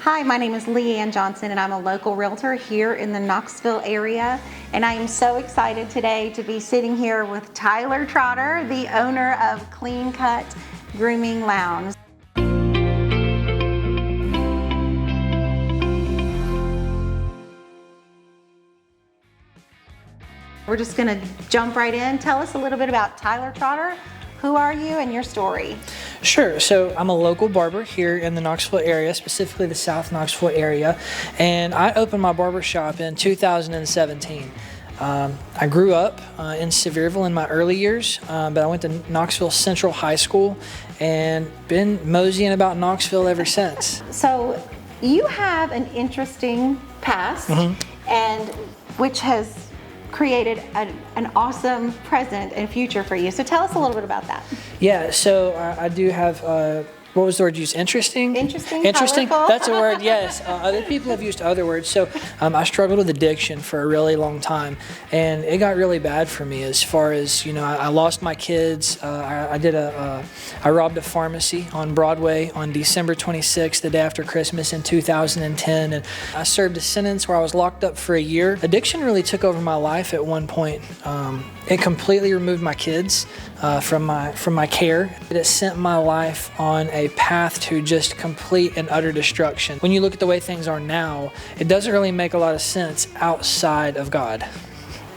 Hi, my name is Leanne Johnson and I'm a local realtor here in the Knoxville area. And I am so excited today to be sitting here with Tyler Trotter, the owner of Cut Grooming Lounge. We're just gonna jump right in. Tell us a little bit about Tyler Trotter. Who are you and your story? Sure. So I'm a local barber here in the Knoxville area, specifically the South Knoxville area, and I opened my barber shop in 2017. I grew up in Sevierville in my early years, but I went to Knoxville Central High School and been moseying about Knoxville ever since. So you have an interesting past, and which has created an awesome present and future for you. So tell us a little bit about that. Yeah, so I do have, what was the word you used? Interesting? Interesting, colorful. That's a word, yes. Other people have used other words. So I struggled with addiction for a really long time, and it got really bad for me as far as, you know, I lost my kids. I robbed a pharmacy on Broadway on December 26th, the day after Christmas in 2010, and I served a sentence where I was locked up for a year. Addiction really took over my life at one point. It completely removed my kids from my care. It sent my life on a path to just complete and utter destruction. When you look at the way things are now, it doesn't really make a lot of sense outside of God.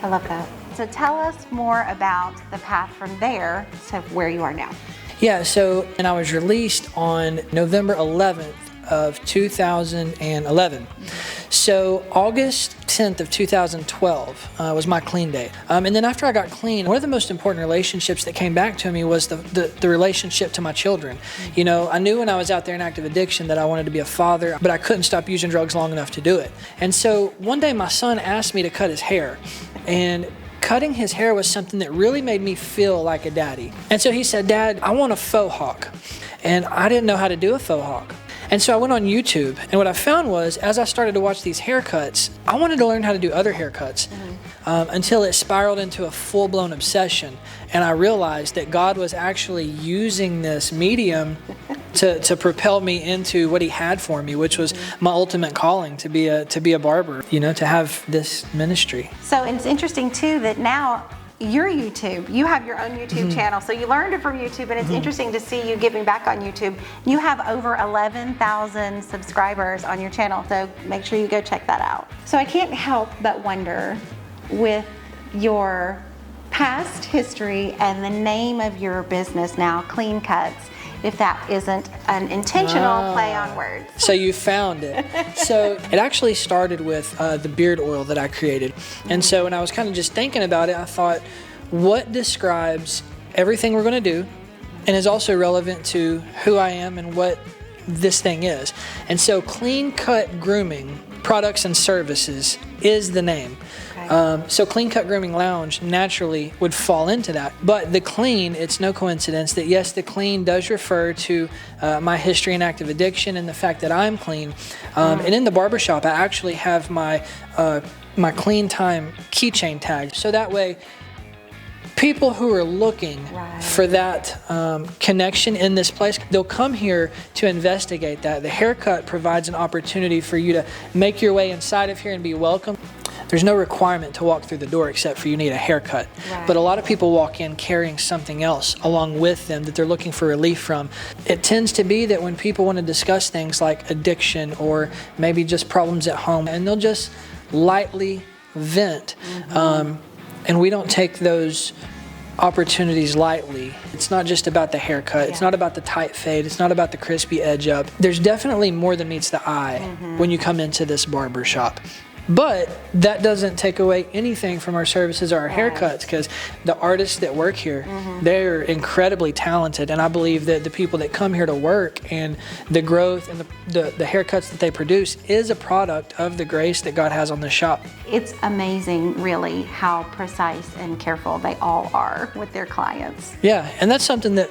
I love that. So tell us more about the path from there to where you are now. Yeah, and I was released on November 11th of 2011. So August 10th of 2012 was my clean date. And then after I got clean, one of the most important relationships that came back to me was the relationship to my children. You know, I knew when I was out there in active addiction that I wanted to be a father, but I couldn't stop using drugs long enough to do it. And so one day my son asked me to cut his hair, and cutting his hair was something that really made me feel like a daddy. And so he said, "Dad, I want a faux hawk." And I didn't know how to do a faux hawk. And so I went on YouTube, and what I found was, as I started to watch these haircuts, I wanted to learn how to do other haircuts until it spiraled into a full-blown obsession. And I realized that God was actually using this medium to propel me into what He had for me, which was my ultimate calling, to be a barber, you know, to have this ministry. So it's interesting too that now your YouTube, you have your own YouTube channel, so you learned it from YouTube, and it's interesting to see you giving back on YouTube. You have over 11,000 subscribers on your channel, so make sure you go check that out. So I can't help but wonder, with your past history and the name of your business now, Clean Cuts, if that isn't an intentional play on words. So you found it. So it actually started with the beard oil that I created. And so when I was kind of just thinking about it, I thought, what describes everything we're going to do and is also relevant to who I am and what this thing is? And so Clean Cut Grooming Products and Services is the name. So Cut Grooming Lounge naturally would fall into that. But the clean, it's no coincidence that yes, the clean does refer to my history in active addiction and the fact that I'm clean. And in the barbershop, I actually have my clean time keychain tag. So that way, people who are looking for that connection in this place, they'll come here to investigate that. The haircut provides an opportunity for you to make your way inside of here and be welcome. There's no requirement to walk through the door except for you need a haircut. But a lot of people walk in carrying something else along with them that they're looking for relief from. It tends to be that when people want to discuss things like addiction or maybe just problems at home, and they'll just lightly vent. And we don't take those opportunities lightly. It's not just about the haircut. It's not about the tight fade. It's not about the crispy edge up. There's definitely more than meets the eye when you come into this barber shop. But that doesn't take away anything from our services or our haircuts, because the artists that work here, they're incredibly talented. And I believe that the people that come here to work and the growth and the haircuts that they produce is a product of the grace that God has on the shop. It's amazing, really, how precise and careful they all are with their clients. Yeah, and that's something that,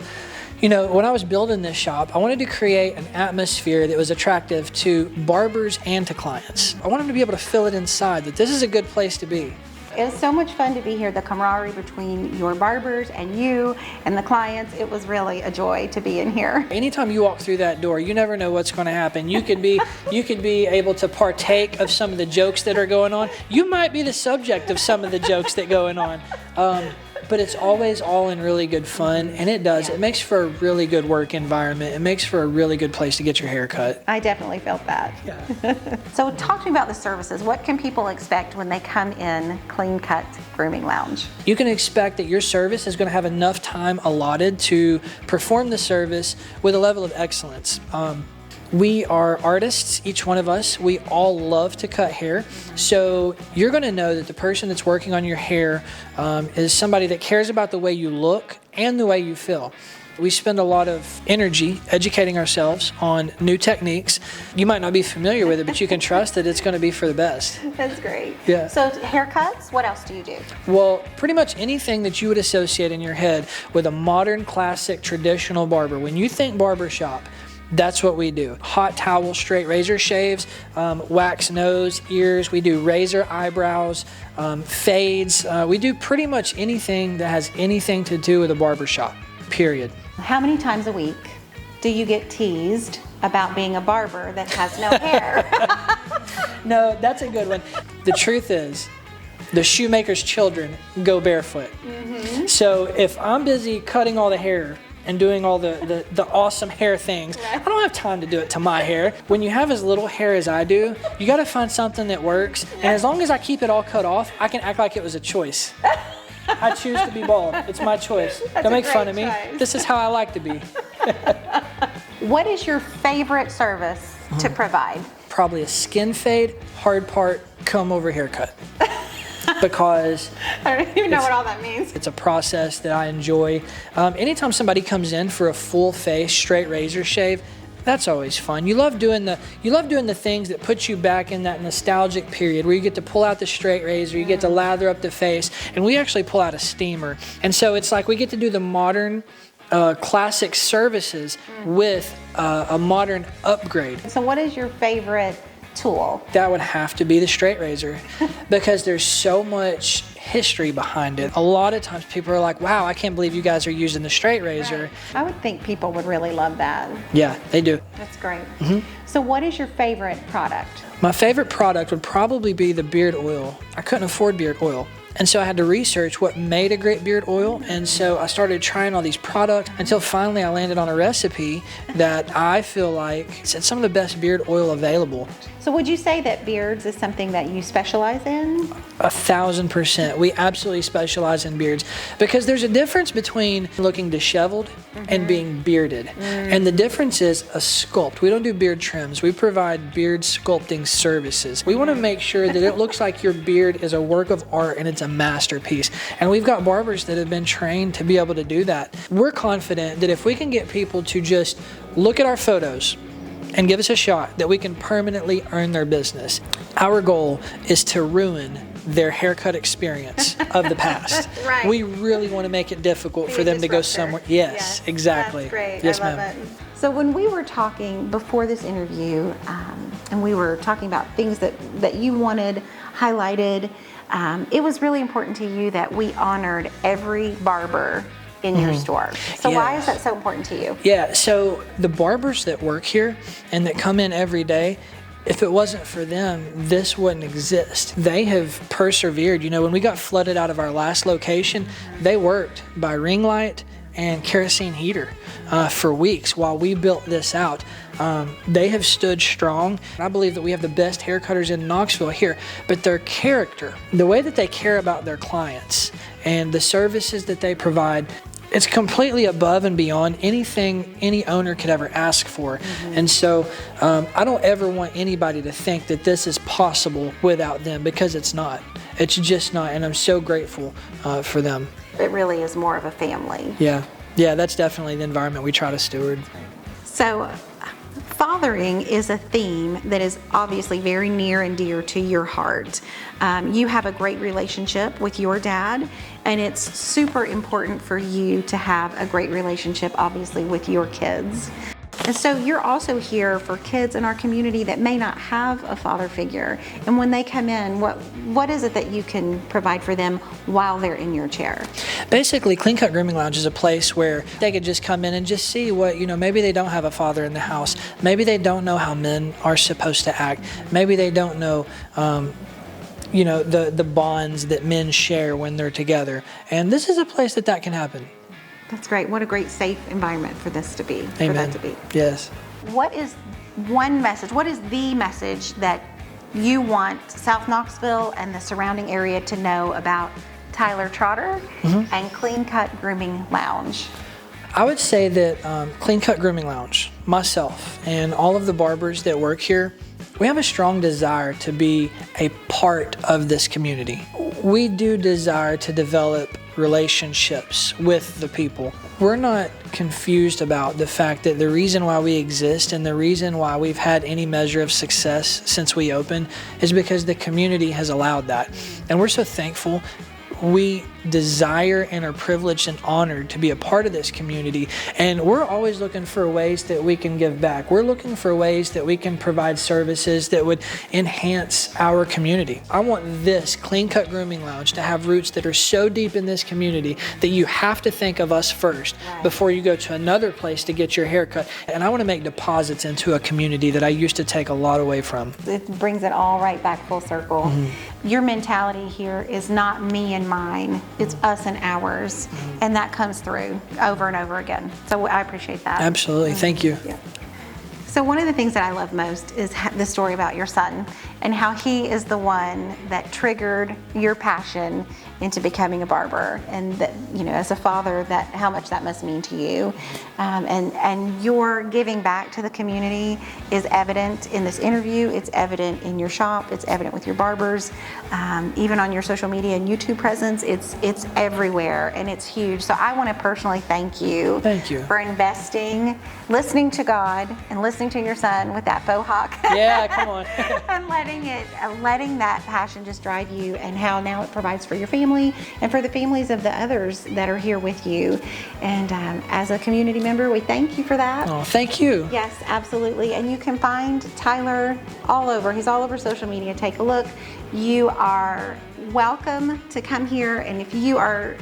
you know, when I was building this shop, I wanted to create an atmosphere that was attractive to barbers and to clients. I wanted them to be able to feel it inside, that this is a good place to be. It was so much fun to be here. The camaraderie between your barbers and you and the clients, it was really a joy to be in here. Anytime you walk through that door, you never know what's going to happen. You could be able to partake of some of the jokes that are going on. You might be the subject of some of the jokes that are going on. But it's always all in really good fun, and it does. It makes for a really good work environment. It makes for a really good place to get your hair cut. I definitely felt that. Yeah. So talk to me about the services. What can people expect when they come in Clean Cut Grooming Lounge? You can expect that your service is going to have enough time allotted to perform the service with a level of excellence. We are artists, each one of us. We all love to cut hair. So you're going to know that the person that's working on your hair is somebody that cares about the way you look and the way you feel. We spend a lot of energy educating ourselves on new techniques. You might not be familiar with it, but you can trust that it's going to be for the best. That's great. Yeah. So haircuts, what else do you do? Well, pretty much anything that you would associate in your head with a modern, classic, traditional barber. When you think barbershop, that's what we do. Hot towel, straight razor shaves, wax nose, ears. We do razor eyebrows, fades. We do pretty much anything that has anything to do with a barbershop, period. How many times a week do you get teased about being a barber that has no hair? No, that's a good one. The truth is, the shoemaker's children go barefoot. Mm-hmm. So if I'm busy cutting all the hair and doing all the awesome hair things, I don't have time to do it to my hair. When you have as little hair as I do, you got to find something that works. And as long as I keep it all cut off, I can act like it was a choice. I choose to be bald. It's my choice. Don't make fun of me. This is how I like to be. What is your favorite service to provide? Probably a skin fade, hard part, comb over haircut. Because I don't even know what all that means. It's a process that I enjoy. Anytime somebody comes in for a full face straight razor shave, that's always fun. You love doing the things that put you back in that nostalgic period where you get to pull out the straight razor, you get to lather up the face, and we actually pull out a steamer. And so it's like we get to do the modern classic services with a modern upgrade. So what is your favorite tool? That would have to be the straight razor because there's so much history behind it. A lot of times people are like, wow, I can't believe you guys are using the straight razor. Right. I would think people would really love that. Yeah, they do. That's great. Mm-hmm. So what is your favorite product? My favorite product would probably be the beard oil. I couldn't afford beard oil. And so I had to research what made a great beard oil. And so I started trying all these products until finally I landed on a recipe that I feel like it's some of the best beard oil available. So would you say that beards is something that you specialize in? 1,000%. We absolutely specialize in beards because there's a difference between looking disheveled and being bearded. And the difference is a sculpt. We don't do beard trims. We provide beard sculpting services. We want to make sure that it looks like your beard is a work of art and it's a masterpiece. And we've got barbers that have been trained to be able to do that. We're confident that if we can get people to just look at our photos and give us a shot, that we can permanently earn their business. Our goal is to ruin their haircut experience of the past. Right. We really want to make it difficult for them to go somewhere. Yes, exactly. That's great. Yes, I love ma'am. it. So when we were talking before this interview, and we were talking about things that you wanted highlighted, it was really important to you that we honored every barber in your store. So why is that so important to you? Yeah, so the barbers that work here and that come in every day, if it wasn't for them, this wouldn't exist. They have persevered. You know, when we got flooded out of our last location, they worked by ring light and kerosene heater for weeks while we built this out. They have stood strong. I believe that we have the best hair cutters in Knoxville here, but their character, the way that they care about their clients and the services that they provide, it's completely above and beyond anything any owner could ever ask for. And so I don't ever want anybody to think that this is possible without them, because it's not. It's just not, and I'm so grateful for them. It really is more of a family. Yeah, that's definitely the environment we try to steward. So fathering is a theme that is obviously very near and dear to your heart. You have a great relationship with your dad, and it's super important for you to have a great relationship, obviously, with your kids. And so you're also here for kids in our community that may not have a father figure. And when they come in, what is it that you can provide for them while they're in your chair? Basically, Clean Cut Grooming Lounge is a place where they could just come in and just see what, maybe they don't have a father in the house. Maybe they don't know how men are supposed to act. Maybe they don't know, the bonds that men share when they're together. And this is a place that can happen. That's great. What a great safe environment for this to be. Amen. For that to be. Yes. What is one message? What is the message that you want South Knoxville and the surrounding area to know about Tyler Trotter and Clean Cut Grooming Lounge? I would say that Clean Cut Grooming Lounge, myself, and all of the barbers that work here, we have a strong desire to be a part of this community. We do desire to develop relationships with the people. We're not confused about the fact that the reason why we exist and the reason why we've had any measure of success since we opened is because the community has allowed that. And we're so thankful. We desire and are privileged and honored to be a part of this community, and we're always looking for ways that we can give back. We're looking for ways that we can provide services that would enhance our community. I want this Clean Cut Grooming Lounge to have roots that are so deep in this community that you have to think of us first before you go to another place to get your hair cut. And I want to make deposits into a community that I used to take a lot away from. It brings it all right back full circle. Your mentality here is not me and mine, it's us and ours, and that comes through over and over again. So I appreciate that. Absolutely. Thank you. Yeah. So one of the things that I love most is the story about your son and how he is the one that triggered your passion into becoming a barber, and that, as a father, that how much that must mean to you. And your giving back to the community is evident in this interview. It's evident in your shop. It's evident with your barbers, even on your social media and YouTube presence. It's everywhere, and it's huge. So I want to personally thank you. Thank you for investing, listening to God, and listening to your son with that faux hawk. Yeah, come on. And letting that passion just drive you, and how now it provides for your family and for the families of the others that are here with you. And as a community member, we thank you for that. Oh, thank you. Yes, absolutely. And you can find Tyler all over. He's all over social media. Take a look. You are welcome to come here. And if you are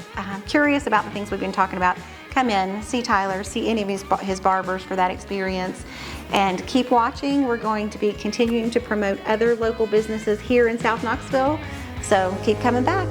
curious about the things we've been talking about, come in, see Tyler, see any of his barbers for that experience. And keep watching. We're going to be continuing to promote other local businesses here in South Knoxville. So keep coming back.